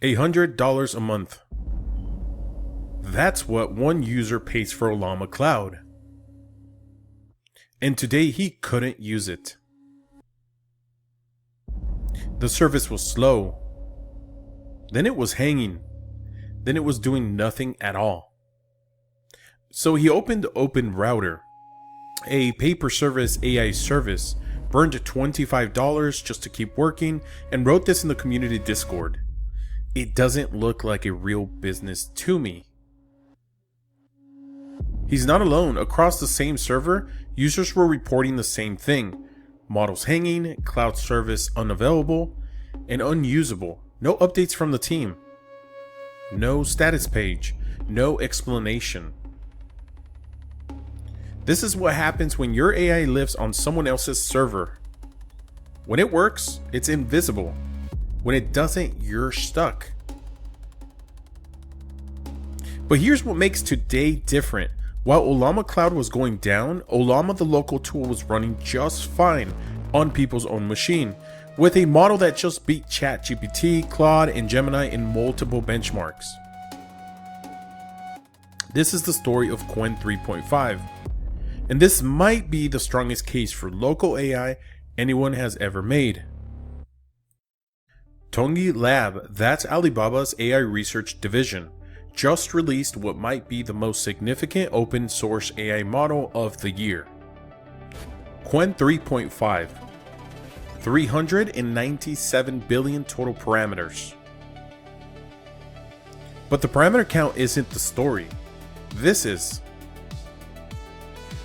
$100 a month. That's what one user pays for Ollama Cloud. And today he couldn't use it. The service was slow. Then it was hanging. Then it was doing nothing at all. So he opened Open Router, a pay-per-service AI service, burned $25 just to keep working, and wrote this in the community Discord. It doesn't look like a real business to me. He's not alone. Across the same server, users were reporting the same thing. Models hanging, cloud service unavailable, and unusable. No updates from the team. No status page. No explanation. This is what happens when your AI lives on someone else's server. When it works, it's invisible. When it doesn't, you're stuck. But here's what makes today different. While Ollama Cloud was going down, Ollama the local tool was running just fine on people's own machine, with a model that just beat ChatGPT, Claude, and Gemini in multiple benchmarks. This is the story of Qwen3.5. And this might be the strongest case for local AI anyone has ever made. Tongyi Lab, that's Alibaba's AI research division, just released what might be the most significant open source AI model of the year. Qwen3.5, 397 billion total parameters. But the parameter count isn't the story. This is.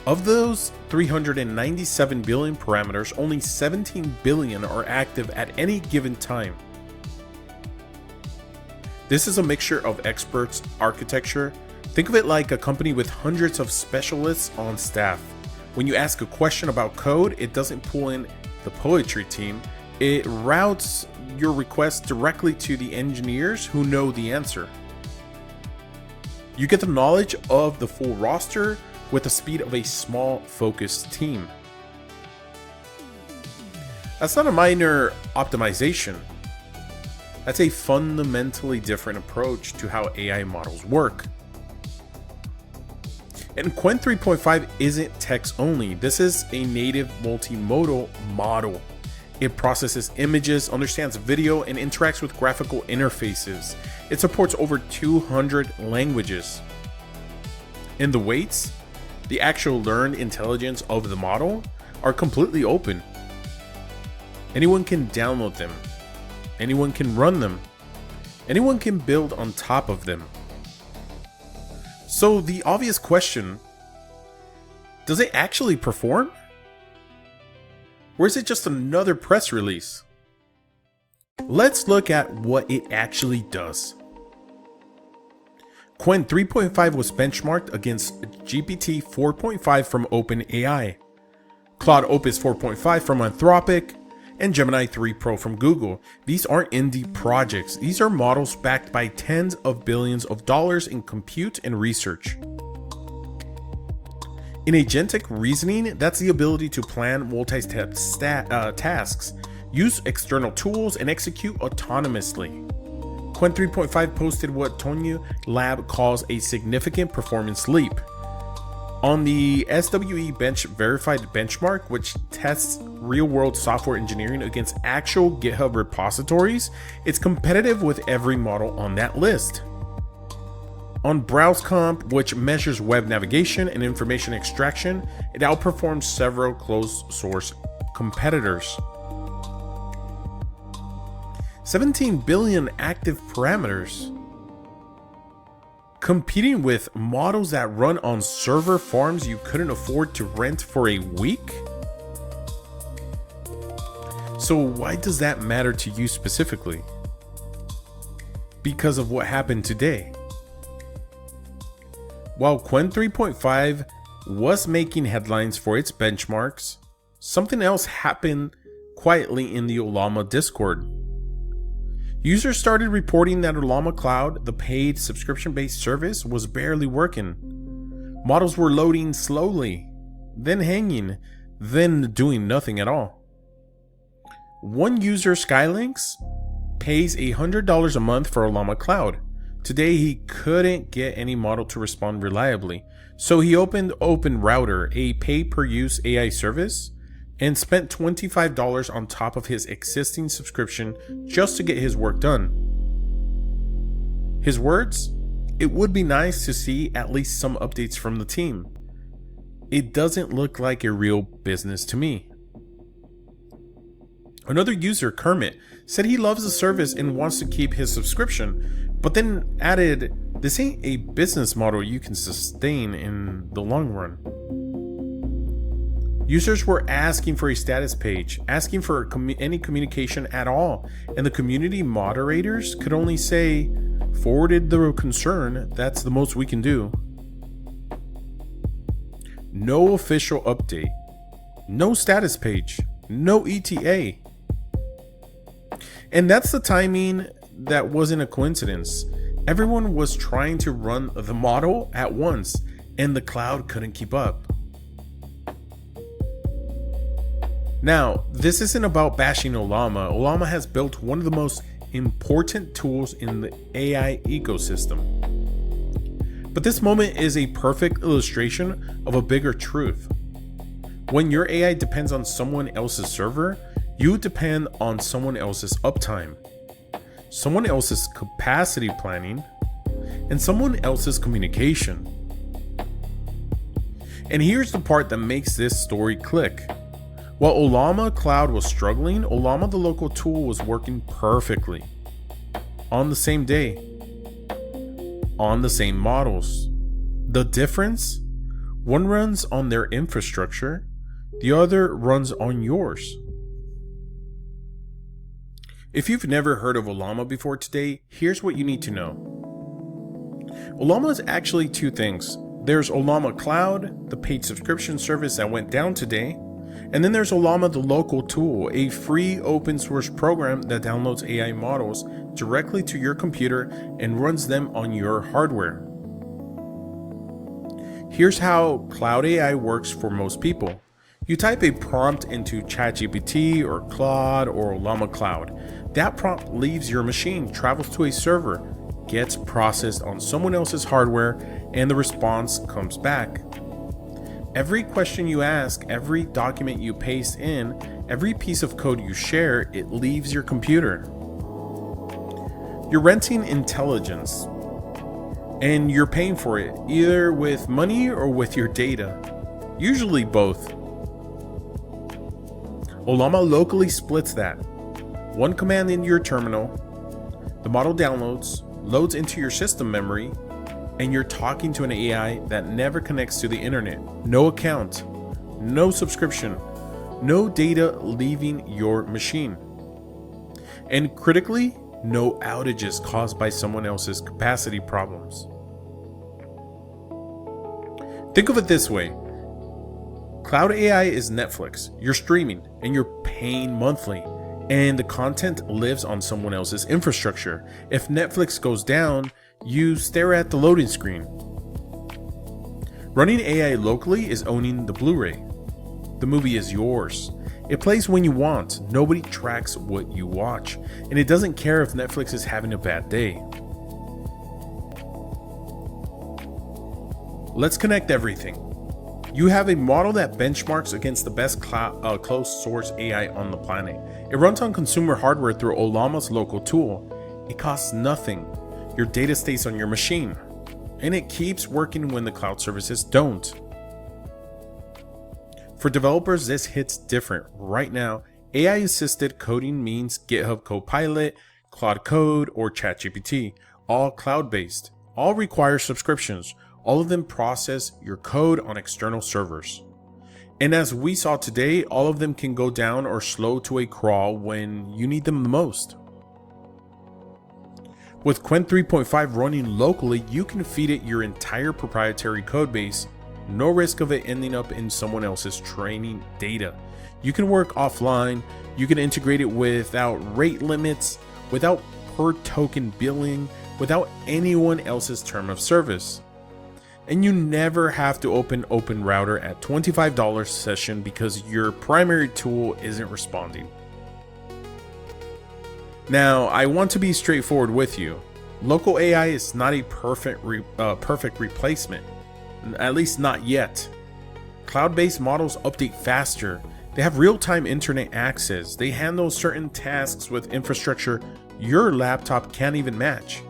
Of those 397 billion parameters, only 17 billion are active at any given time. This is a mixture of experts, architecture. Think of it like a company with hundreds of specialists on staff. When you ask a question about code, it doesn't pull in the poetry team. It routes your request directly to the engineers who know the answer. You get the knowledge of the full roster with the speed of a small, focused team. That's not a minor optimization. That's a fundamentally different approach to how AI models work. And Qwen3.5 isn't text only. This is a native multimodal model. It processes images, understands video, and interacts with graphical interfaces. It supports over 200 languages. And the weights, the actual learned intelligence of the model, are completely open. Anyone can download them. Anyone can run them. Anyone can build on top of them. So the obvious question, does it actually perform? Or is it just another press release? Let's look at what it actually does. Qwen3.5 was benchmarked against GPT 4.5 from OpenAI, Claude Opus 4.5 from Anthropic, and Gemini 3 Pro from Google. These aren't indie projects. These are models backed by tens of billions of dollars in compute and research. In agentic reasoning, that's the ability to plan multi-step tasks, use external tools, and execute autonomously. Qwen3.5 posted what Tongyi Lab calls a significant performance leap. On the SWE Bench Verified benchmark, which tests real-world software engineering against actual GitHub repositories, it's competitive with every model on that list. On BrowseComp, which measures web navigation and information extraction, it outperforms several closed-source competitors. 17 billion active parameters. Competing with models that run on server farms you couldn't afford to rent for a week? So why does that matter to you specifically? Because of what happened today. While Qwen3.5 was making headlines for its benchmarks, something else happened quietly in the Ollama Discord. Users started reporting that Ollama Cloud, the paid subscription-based service, was barely working. Models were loading slowly, then hanging, then doing nothing at all. One user, Skylinks, pays $100 a month for Ollama Cloud. Today he couldn't get any model to respond reliably, so he opened OpenRouter, a pay-per-use AI service, and spent $25 on top of his existing subscription just to get his work done. His words? It would be nice to see at least some updates from the team. It doesn't look like a real business to me. Another user, Kermit, said he loves the service and wants to keep his subscription, but then added, "This ain't a business model you can sustain in the long run." Users were asking for a status page, asking for any communication at all, and the community moderators could only say, "Forwarded the concern, that's the most we can do." No official update, no status page, no ETA. And that's the timing that wasn't a coincidence. Everyone was trying to run the model at once, and the cloud couldn't keep up. Now, this isn't about bashing Ollama. Ollama has built one of the most important tools in the AI ecosystem. But this moment is a perfect illustration of a bigger truth. When your AI depends on someone else's server, you depend on someone else's uptime, someone else's capacity planning, and someone else's communication. And here's the part that makes this story click. While Ollama Cloud was struggling, Ollama the local tool was working perfectly. On the same day. On the same models. The difference? One runs on their infrastructure, the other runs on yours. If you've never heard of Ollama before today, here's what you need to know. Ollama is actually two things. There's Ollama Cloud, the paid subscription service that went down today, and then there's Ollama the local tool, a free open source program that downloads AI models directly to your computer and runs them on your hardware. Here's how Cloud AI works for most people. You type a prompt into ChatGPT or Claude or Ollama Cloud. That prompt leaves your machine, travels to a server, gets processed on someone else's hardware, and the response comes back. Every question you ask, every document you paste in, every piece of code you share, it leaves your computer. You're renting intelligence, and you're paying for it, either with money or with your data. Usually both. Ollama locally splits that. One command in your terminal, the model downloads, loads into your system memory, and you're talking to an AI that never connects to the internet. No account, no subscription, no data leaving your machine. And critically, no outages caused by someone else's capacity problems. Think of it this way. Cloud AI is Netflix. You're streaming and you're paying monthly, and the content lives on someone else's infrastructure. If Netflix goes down, you stare at the loading screen. Running AI locally is owning the Blu-ray. The movie is yours. It plays when you want. Nobody tracks what you watch, and it doesn't care if Netflix is having a bad day. Let's connect everything. You have a model that benchmarks against the best closed source AI on the planet. It runs on consumer hardware through Ollama's local tool. It costs nothing. Your data stays on your machine, and it keeps working when the cloud services don't. For developers, this hits different. Right now, AI-assisted coding means GitHub Copilot, Claude Code, or ChatGPT, all cloud-based. All require subscriptions. All of them process your code on external servers. And as we saw today, all of them can go down or slow to a crawl when you need them the most. With Qwen3.5 running locally, you can feed it your entire proprietary codebase, no risk of it ending up in someone else's training data. You can work offline, you can integrate it without rate limits, without per token billing, without anyone else's term of service. And you never have to open OpenRouter at $25 session because your primary tool isn't responding. Now, I want to be straightforward with you. Local AI is not a perfect replacement, at least not yet. Cloud-based models update faster. They have real-time internet access. They handle certain tasks with infrastructure your laptop can't even match.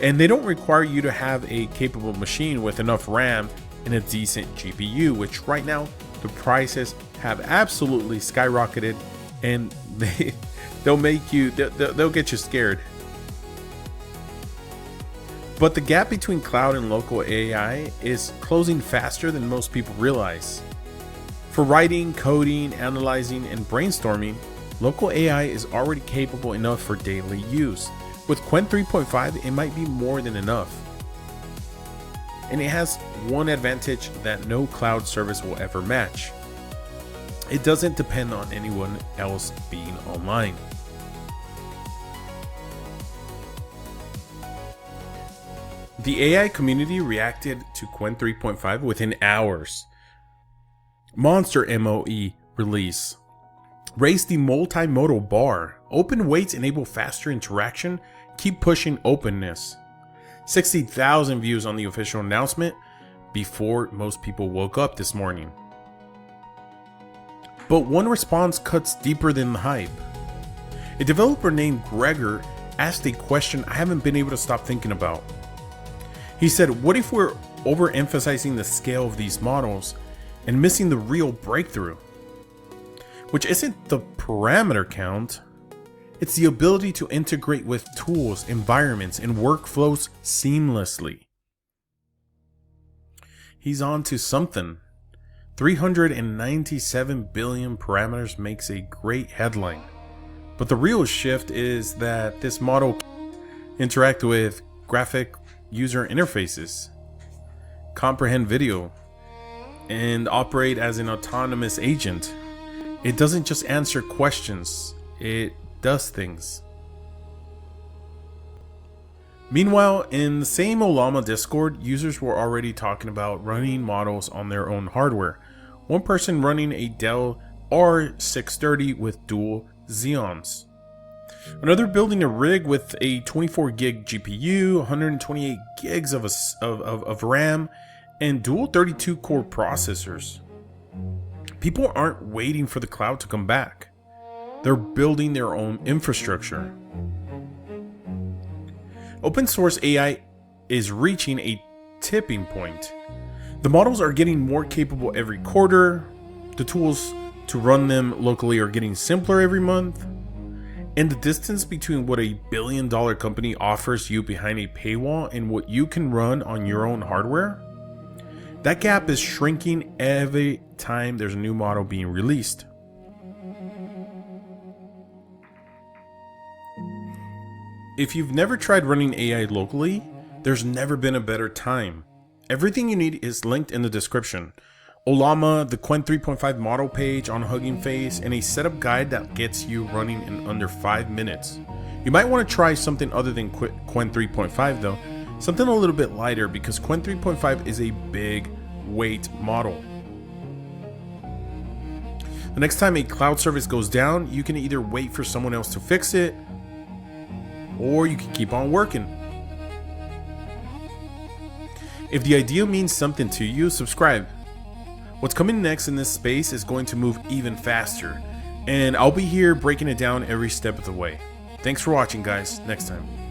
And they don't require you to have a capable machine with enough RAM and a decent GPU, which right now the prices have absolutely skyrocketed, and they'll get you scared. But the gap between cloud and local AI is closing faster than most people realize. For writing, coding, analyzing, and brainstorming, local AI is already capable enough for daily use. With Qwen 3.5, it might be more than enough. And it has one advantage that no cloud service will ever match. It doesn't depend on anyone else being online. The AI community reacted to Qwen 3.5 within hours. Monster MOE release. Raise the multimodal bar. Open weights enable faster interaction. Keep pushing openness. 60,000 views on the official announcement before most people woke up this morning. But one response cuts deeper than the hype. A developer named Gregor asked a question I haven't been able to stop thinking about. He said, what if we're overemphasizing the scale of these models and missing the real breakthrough? Which isn't the parameter count, it's the ability to integrate with tools, environments, and workflows seamlessly. He's on to something. 397 billion parameters makes a great headline. But the real shift is that this model can interact with graphic user interfaces, comprehend video, and operate as an autonomous agent. It doesn't just answer questions, it does things. Meanwhile, in the same Ollama Discord, users were already talking about running models on their own hardware. One person running a Dell R630 with dual Xeons. Another building a rig with a 24 gig GPU, 128 gigs of RAM, and dual 32 core processors. People aren't waiting for the cloud to come back. They're building their own infrastructure. Open source AI is reaching a tipping point. The models are getting more capable every quarter. The tools to run them locally are getting simpler every month. And the distance between what a billion-dollar company offers you behind a paywall and what you can run on your own hardware, that gap is shrinking every time there's a new model being released. If you've never tried running AI locally, there's never been a better time. Everything you need is linked in the description. Ollama, the Qwen 3.5 model page on Hugging Face, and a setup guide that gets you running in under 5 minutes. You might want to try something other than Qwen 3.5 though, something a little bit lighter, because Qwen 3.5 is a big weight model. The next time a cloud service goes down, you can either wait for someone else to fix it, or you can keep on working. If the idea means something to you, subscribe. What's coming next in this space is going to move even faster, and I'll be here breaking it down every step of the way. Thanks for watching, guys. Next time.